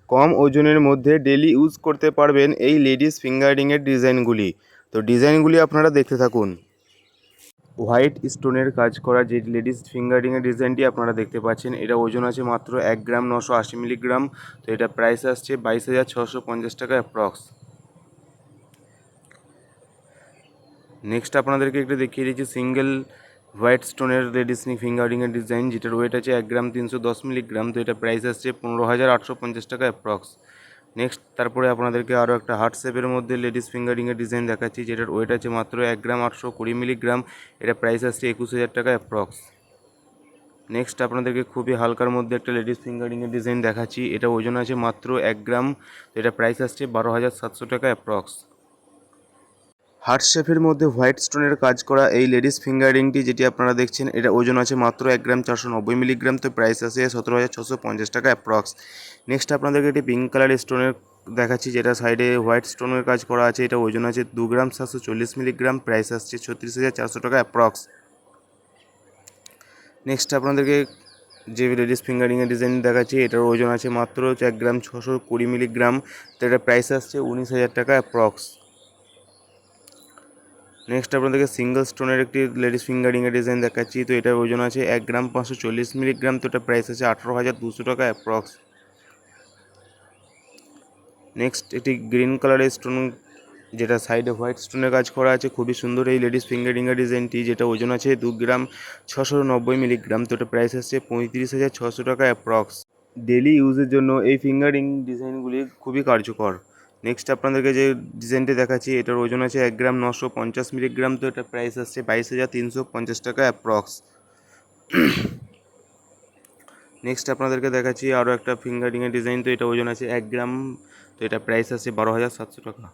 কম ওজনের মধ্যে daily use করতে পারবেন এই লেডিস ফিঙ্গারিংয়ের ডিজাইনগুলি। তো ডিজাইনগুলি আপনারা দেখতে থাকুন। হোয়াইট স্টোনের কাজ করা যে লেডিস ফিঙ্গারিংয়ের ডিজাইনটি আপনারা দেখতে পাচ্ছেন, এটা ওজন আছে মাত্র 1 গ্রাম 980 মিলিগ্রাম। তো এটা প্রাইস আসছে 22,650 টাকা অ্যাপ্রক্স। নেক্সট আপনাদেরকে একটু দেখিয়ে দিচ্ছি সিঙ্গেল হোয়াইট স্টোনের লেডিস ফিঙ্গারিংয়ের ডিজাইন, যেটার ওয়েট আছে 1 গ্রাম 310 মিলিগ্রাম। তো এটা প্রাইস আসছে 15,850 টাকা অ্যাপ্রক্স। নেক্সট তারপরে আপনাদেরকে আরও একটা হার্ট শেপের মধ্যে লেডিস ফিঙ্গারিংয়ের ডিজাইন দেখাচ্ছি, যেটার ওয়েট আছে মাত্র 1 গ্রাম 820 মিলিগ্রাম। এটা প্রাইস আসছে 21,000 টাকা অ্যাপ্রক্স। নেক্সট আপনাদেরকে খুবই হালকার মধ্যে একটা লেডিস ফিঙ্গারিংয়ের ডিজাইন দেখাচ্ছি, এটা ওজন আছে মাত্র 1 গ্রাম। তো এটা প্রাইস আসছে 12,700 টাকা অ্যাপ্রক্স। হার্ট শেপের মধ্যে হোয়াইট স্টোনের কাজ করা এই লেডিস ফিঙ্গারিংটি যেটি আপনারা দেখছেন, এটা ওজন আছে মাত্র 1 গ্রাম 490 মিলিগ্রাম। তো প্রাইস আছে 17,650 টাকা অ্যাপ্রক্স। নেক্সট আপনাদেরকে একটি পিঙ্ক কালার স্টোনের দেখাচ্ছি, যেটা সাইডে হোয়াইট স্টোনের কাজ করা আছে। এটা ওজন আছে 2 গ্রাম 740 মিলিগ্রাম। প্রাইস আসছে 36,400 টাকা অ্যাপ্রক্স। নেক্সট আপনাদেরকে যে লেডিস ফিঙ্গারিংয়ের ডিজাইন দেখাচ্ছি, এটার ওজন আছে মাত্র 1 গ্রাম 620 মিলিগ্রাম। তো এটা প্রাইস আসছে 19,000 টাকা অ্যাপ্রক্স। নেক্সট আপনাদেরকে সিঙ্গেল স্টোনের একটি লেডিস ফিঙ্গারিংয়ের ডিজাইন দেখাচ্ছি। তো এটার ওজন আছে 1 গ্রাম 540 মিলিগ্রাম। তো এটা প্রাইস আছে 18,200 টাকা অ্যাপ্রক্স। নেক্সট এটি গ্রিন কালারের স্টোন, যেটা সাইডে হোয়াইট স্টোনের কাজ করা আছে। খুবই সুন্দর এই লেডিস ফিঙ্গারিংয়ের ডিজাইনটি, যেটা ওজন আছে 2 গ্রাম 690 মিলিগ্রাম। তো এটা প্রাইস আসছে 35,600 টাকা অ্যাপ্রক্স। ডেলি ইউজের জন্য এই ফিঙ্গারিং ডিজাইনগুলি খুবই কার্যকর। নেক্সট আপনাদেরকে যে ডিজাইনটি দেখাচ্ছি, এটার ওজন আছে 1 গ্রাম 950 মিলিগ্রাম। তো এটা প্রাইস আসছে 22,350 টাকা অ্যাপ্রক্স। নেক্সট আপনাদেরকে দেখাচ্ছি আরও একটা ফিঙ্গারিংয়ের ডিজাইন। তো এটা ওজন আছে 1 গ্রাম। তো এটা প্রাইস আছে 12,700 টাকা।